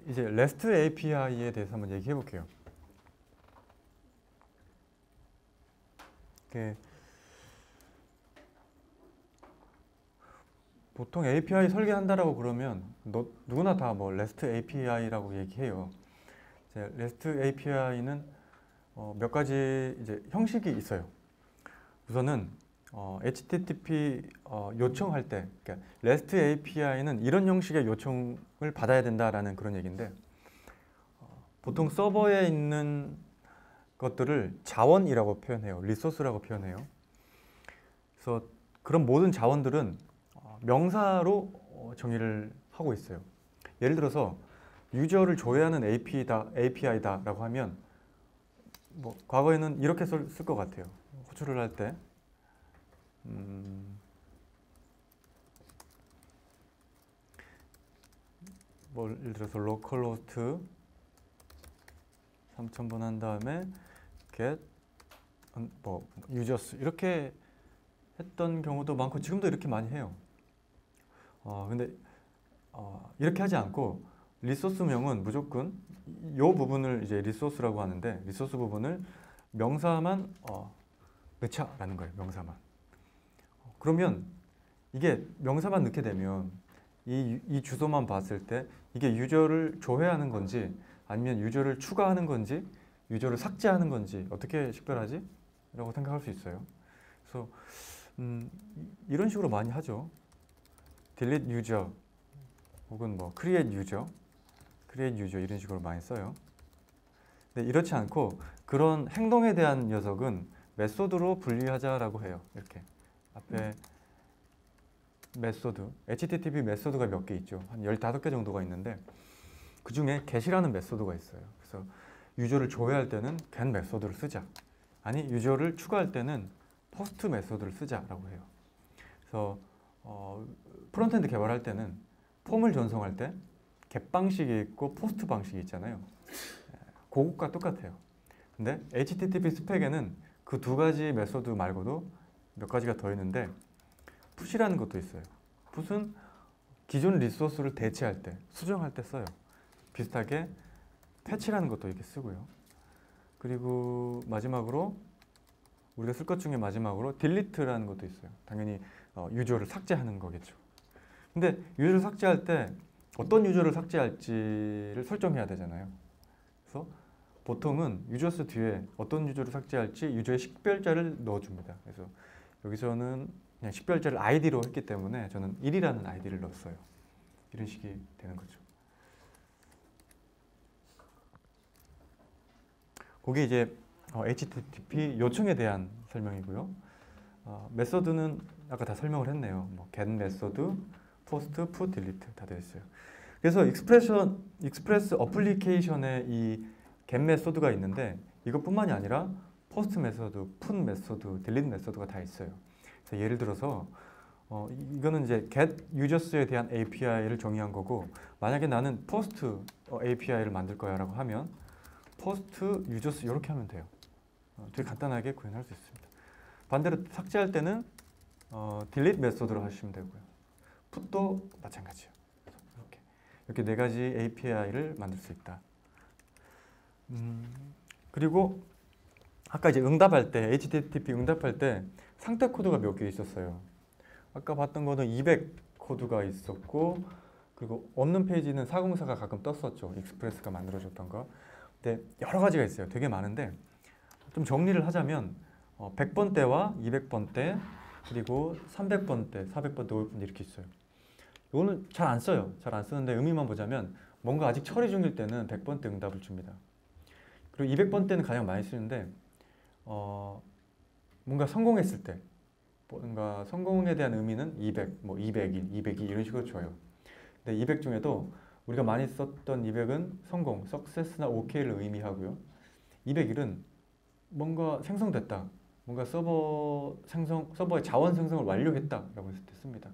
이제 REST API에 대해서 한번 얘기해 볼게요. 보통 API 설계한다라고 그러면 누구나 다 뭐 REST API라고 얘기해요. 이제 REST API는 몇 가지 이제 형식이 있어요. 우선은 HTTP 요청할 때, 그러니까 REST API는 이런 형식의 요청을 받아야 된다라는 그런 얘기인데, 보통 서버에 있는 것들을 자원이라고 표현해요. 리소스라고 표현해요. 그래서 그런 모든 자원들은 명사로 정의를 하고 있어요. 예를 들어서 유저를 조회하는 API다라고 하면 뭐 과거에는 이렇게 쓸 것 같아요. 호출을 할 때 뭐 예를 들어서 localhost 3000번 한 다음에 get 뭐 users 이렇게 했던 경우도 많고 지금도 이렇게 많이 해요. 근데 이렇게 하지 않고 리소스명은 무조건 이 부분을 이제 리소스라고 하는데, 리소스 부분을 명사만 넣자라는 거예요. 명사만. 그러면 이게 명사만 넣게 되면 이 주소만 봤을 때 이게 유저를 조회하는 건지 아니면 유저를 추가하는 건지 유저를 삭제하는 건지 어떻게 식별하지? 라고 생각할 수 있어요. 그래서 이런 식으로 많이 하죠. delete user 혹은 뭐 create user 이런 식으로 많이 써요. 근데 이렇지 않고 그런 행동에 대한 녀석은 메소드로 분리하자라고 해요. 이렇게 앞에 메소드, HTTP 메소드가 몇 개 있죠. 한 15개 정도가 있는데 그 중에 get이라는 메소드가 있어요. 그래서 유저를 조회할 때는 get 메소드를 쓰자. 아니 유저를 추가할 때는 post 메소드를 쓰자라고 해요. 그래서 프론트엔드 개발할 때는 폼을 전송할 때 get 방식이 있고 post 방식이 있잖아요. 그것과 똑같아요. 근데 HTTP 스펙에는 그 두 가지 메소드 말고도 몇 가지가 더 있는데 푸시라는 것도 있어요. 푸시는 기존 리소스를 대체할 때, 수정할 때 써요. 비슷하게 패치라는 것도 이렇게 쓰고요. 그리고 마지막으로 우리가 쓸 것 중에 마지막으로 delete라는 것도 있어요. 당연히 유저를 삭제하는 거겠죠. 근데 유저를 삭제할 때 어떤 유저를 삭제할지를 설정해야 되잖아요. 그래서 보통은 유저스 뒤에 어떤 유저를 삭제할지 유저의 식별자를 넣어줍니다. 그래서 여기서는 그냥 식별자를 id로 했기 때문에 저는 1이라는 id를 넣었어요. 이런 식이 되는 거죠. 그게 이제 HTTP 요청에 대한 설명이고요. 메소드는 아까 다 설명을 했네요. 뭐 get 메소드, post, put, delete 다 되어 있어요. 그래서 익스프레스 어플리케이션에 이 get 메소드가 있는데 이것뿐만이 아니라 post 메소드, put 메소드, delete 메소드가 다 있어요. 그래서 예를 들어서 이거는 이제 get users에 대한 API를 정의한 거고, 만약에 나는 post API를 만들 거야라고 하면 post users 이렇게 하면 돼요. 되게 간단하게 구현할 수 있습니다. 반대로 삭제할 때는 delete 메소드로 하시면 되고요. put도 마찬가지예요. 이렇게 네 가지 API를 만들 수 있다. 그리고 아까 이제 응답할 때, HTTP 응답할 때 상태 코드가 몇 개 있었어요. 아까 봤던 거는 200 코드가 있었고, 그리고 없는 페이지는 404가 가끔 떴었죠. 익스프레스가 만들어줬던 거. 근데 여러 가지가 있어요. 되게 많은데 좀 정리를 하자면 100번대와 200번대, 그리고 300번대, 400번대, 500번대 이렇게 있어요. 이거는 잘 안 써요. 잘 안 쓰는데 의미만 보자면 뭔가 아직 처리 중일 때는 100번대 응답을 줍니다. 그리고 200번대는 가장 많이 쓰는데 뭔가 성공했을 때, 뭔가 성공에 대한 의미는 200, 뭐 201, 202 이런 식으로 줘요. 근데 200 중에도 우리가 많이 썼던 200은 성공, success나 okay를 의미하고요. 201은 뭔가 생성됐다, 뭔가 서버의 자원 생성을 완료했다라고 했을 때 씁니다.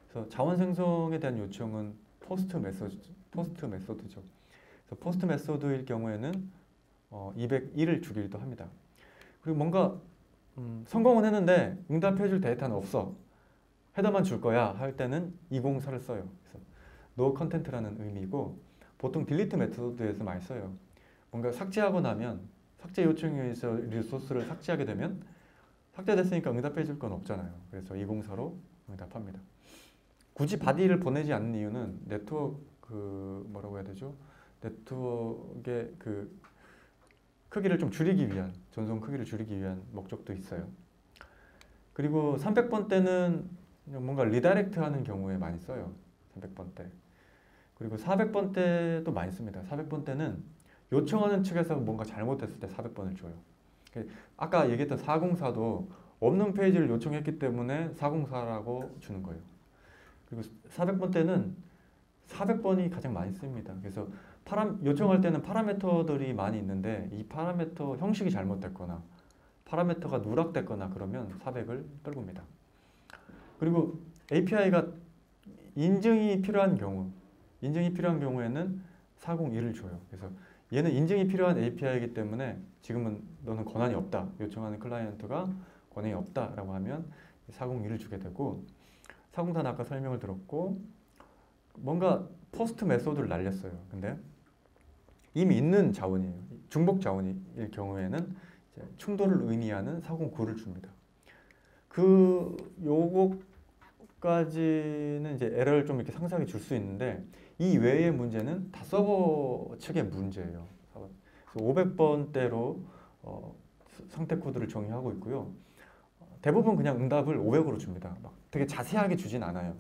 그래서 자원 생성에 대한 요청은 포스트 메소드죠. 그래서 포스트 메소드일 경우에는 201을 주기도 합니다. 그리고 뭔가 성공은 했는데 응답해줄 데이터는 없어, 헤더만 줄 거야 할 때는 204를 써요. 그래서 no content라는 의미고, 보통 딜리트 메소드에서 많이 써요. 뭔가 삭제하고 나면 삭제 요청에 의해서 리소스를 삭제하게 되면 삭제됐으니까 응답해 줄 건 없잖아요. 그래서 204로 응답합니다. 굳이 바디를 보내지 않는 이유는 네트워크 뭐라고 해야 되죠? 네트워크의 크기를 좀 줄이기 위한, 전송 크기를 줄이기 위한 목적도 있어요. 그리고 300번 때는 뭔가 리다이렉트 하는 경우에 많이 써요. 300번 때. 그리고 400번 때도 많이 씁니다. 400번 때는 요청하는 측에서 뭔가 잘못됐을 때 400번을 줘요. 아까 얘기했던 404도 없는 페이지를 요청했기 때문에 404라고 주는 거예요. 그리고 400번 때는 400번이 가장 많이 씁니다. 그래서 요청할 때는 파라미터들이 많이 있는데 이 파라미터 형식이 잘못됐거나 파라미터가 누락됐거나 그러면 400을 떨굽니다. 그리고 API가 인증이 필요한 경우에는 401을 줘요. 그래서 얘는 인증이 필요한 API이기 때문에 지금은 너는 권한이 없다. 요청하는 클라이언트가 권한이 없다라고 하면 401을 주게 되고 404는 아까 설명을 들었고 뭔가 포스트 메소드를 날렸어요. 근데 이미 있는 자원이에요. 중복 자원일 경우에는 이제 충돌을 의미하는 409를 줍니다. 요거까지는 이제 에러를 좀 이렇게 상세하게 줄 수 있는데 이 외의 문제는 다 서버 측의 문제예요. 그래서 500번대로 상태 코드를 정의하고 있고요. 대부분 그냥 응답을 500으로 줍니다. 막 되게 자세하게 주진 않아요.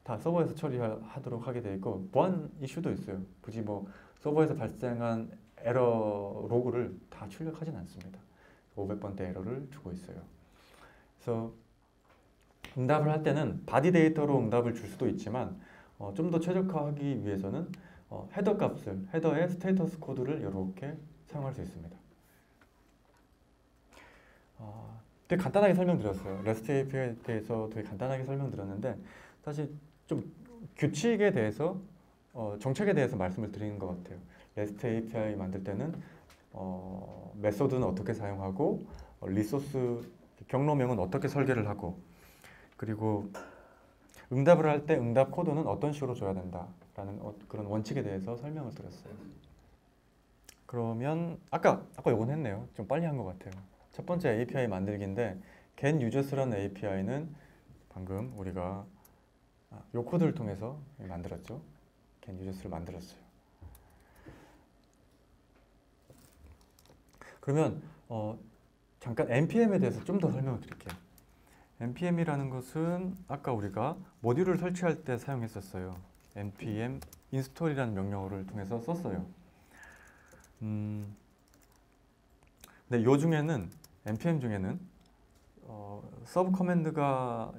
다 서버에서 처리하도록 하게 돼 있고 보안 이슈도 있어요. 굳이 뭐 서버에서 발생한 에러 로그를 다 출력하진 않습니다. 500번대 에러를 주고 있어요. 그래서 응답을 할 때는 바디 데이터로 응답을 줄 수도 있지만 좀 더 최적화하기 위해서는 헤더 값을, 헤더의 스테이터스 코드를 이렇게 사용할 수 있습니다. 되게 간단하게 설명드렸어요. REST API에 대해서 되게 간단하게 설명드렸는데 사실 좀 규칙에 대해서 정책에 대해서 말씀을 드리는 것 같아요. REST API 만들 때는 메소드는 어떻게 사용하고 리소스 경로명은 어떻게 설계를 하고 그리고 응답을 할 때 응답 코드는 어떤 식으로 줘야 된다라는 그런 원칙에 대해서 설명을 드렸어요. 그러면 아까 요건 했네요. 좀 빨리 한 것 같아요. 첫 번째 API 만들기인데 get users라는 API는 방금 우리가 이 코드를 통해서 만들었죠. get users를 만들었어요. 그러면 잠깐 npm에 대해서 좀 더 설명을 드릴게요. npm이라는 것은 아까 우리가 모듈을 설치할 때 사용했었어요. npm install이라는 명령어를 통해서 썼어요. 근데 요 중에는 npm 중에는 서브 커맨드가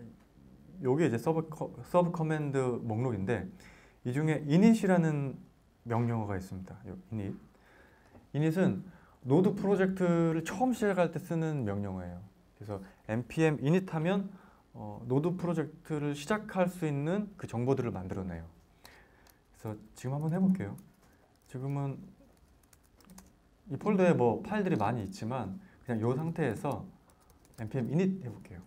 요게 이제 서브 커맨드 목록인데 이 중에 init이라는 명령어가 있습니다. init. init은 노드 프로젝트를 처음 시작할 때 쓰는 명령어예요. 그래서 npm init 하면 노드 프로젝트를 시작할 수 있는 그 정보들을 만들어내요. 그래서 지금 한번 해볼게요. 지금은 이 폴더에 뭐 파일들이 많이 있지만 그냥 이 상태에서 npm init 해볼게요.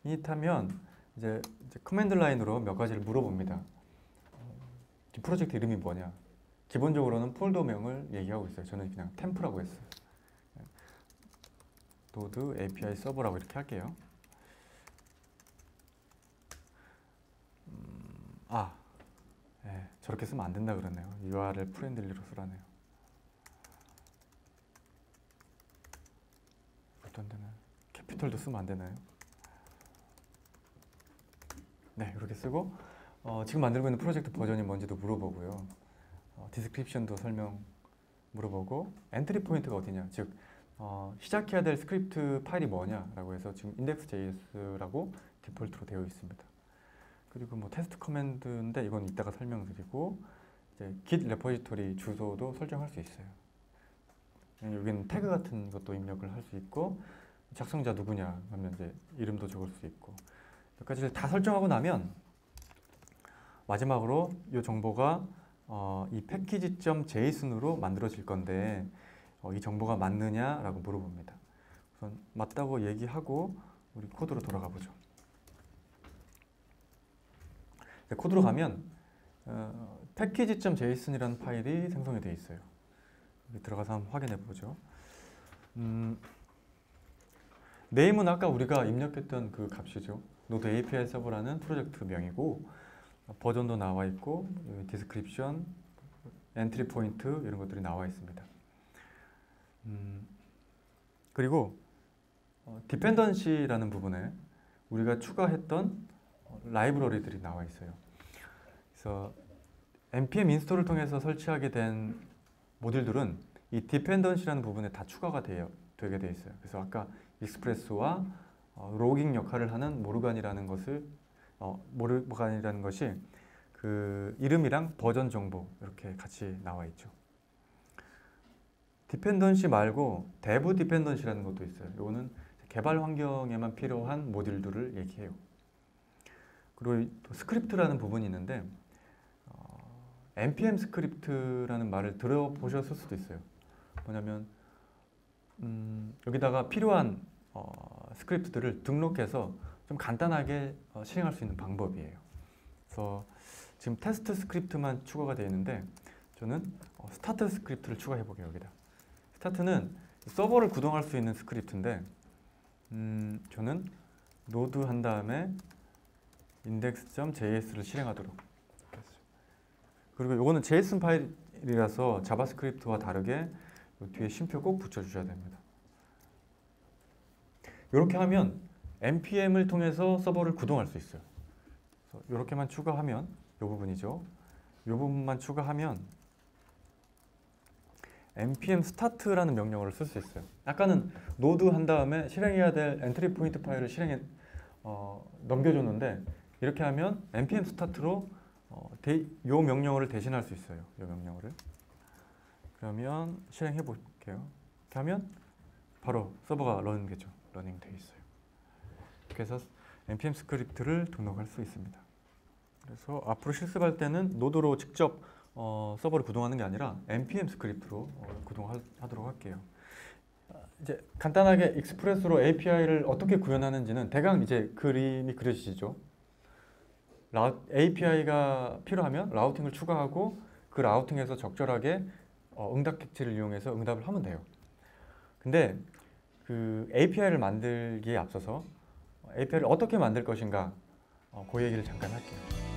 init 하면 이제 커맨드 라인으로 몇 가지를 물어봅니다. 프로젝트 이름이 뭐냐? 기본적으로는 폴더명을 얘기하고 있어요. 저는 그냥 템프라고 했어요. 노드 API 서버라고 이렇게 할게요. 저렇게 쓰면 안 된다 그러네요. URL 프렌들리로 쓰라네요. 어떤 데는 캐피털도 쓰면 안 되나요? 네, 이렇게 쓰고 지금 만들고 있는 프로젝트 버전이 뭔지도 물어보고요. 디스크립션도 설명 물어보고 엔트리 포인트가 어디냐, 즉 시작해야 될 스크립트 파일이 뭐냐라고 해서 지금 index.js라고 디폴트로 되어 있습니다. 그리고 뭐 테스트 커맨드인데 이건 이따가 설명드리고 이제 git 레포지토리 주소도 설정할 수 있어요. 여기는 태그 같은 것도 입력을 할 수 있고 작성자 누구냐 하면 이제 이름도 적을 수 있고 몇 가지를 다 설정하고 나면 마지막으로 이 정보가 이 패키지.json으로 만들어질 건데 이 정보가 맞느냐라고 물어봅니다. 우선 맞다고 얘기하고 우리 코드로 돌아가 보죠. 코드로 가면 package.json이라는 파일이 생성이 되어 있어요. 여기 들어가서 한번 확인해 보죠. name은 아까 우리가 입력했던 그 값이죠. 노드 API 서버라는 프로젝트 명이고 버전도 나와 있고 디스크립션, 엔트리 포인트 이런 것들이 나와 있습니다. 그리고 디펜던시라는 부분에 우리가 추가했던 라이브러리들이 나와 있어요. 그래서 npm 인스톨을 통해서 설치하게 된 모듈들은 이 디펜던시라는 부분에 다 추가가 되게 돼 있어요. 그래서 아까 익스프레스와 로깅 역할을 하는 모르간이라는 것이 그 이름이랑 버전 정보 이렇게 같이 나와 있죠. 디펜던시 말고 데브 디펜던시라는 것도 있어요. 이거는 개발 환경에만 필요한 모듈들을 얘기해요. 그리고 또 스크립트라는 부분이 있는데 npm 스크립트라는 말을 들어보셨을 수도 있어요. 뭐냐면 여기다가 필요한 스크립트들을 등록해서 좀 간단하게 실행할 수 있는 방법이에요. 그래서 지금 테스트 스크립트만 추가가 되어 있는데 저는 스타트 스크립트를 추가해 볼게요. 여기다. 스타트는 서버를 구동할 수 있는 스크립트인데 저는 노드 한 다음에 index.js를 실행하도록 했어요. 그리고 이거는 JSON 파일이라서 자바스크립트와 다르게 뒤에 쉼표 꼭 붙여주셔야 됩니다. 이렇게 하면 npm을 통해서 서버를 구동할 수 있어요. 이렇게만 추가하면 이 부분이죠. 이 부분만 추가하면 npm start라는 명령어를 쓸 수 있어요. 아까는 노드 한 다음에 실행해야 될 엔트리 포인트 파일을 넘겨줬는데 이렇게 하면 npm start로 이 명령어를 대신할 수 있어요. 이 명령어를. 그러면 실행해 볼게요. 이렇게 하면 바로 서버가 러닝되죠. 러닝 돼 있어요. 이렇게 해서 npm 스크립트를 등록할 수 있습니다. 그래서 앞으로 실습할 때는 노드로 직접 서버를 구동하는 게 아니라 npm 스크립트로 구동하도록 할게요. 이제 간단하게 익스프레스로 API를 어떻게 구현하는지는 대강 이제 그림이 그려지시죠. API가 필요하면 라우팅을 추가하고 그 라우팅에서 적절하게 응답 객체를 이용해서 응답을 하면 돼요. 근데 그 API를 만들기에 앞서서 API를 어떻게 만들 것인가 그 얘기를 잠깐 할게요.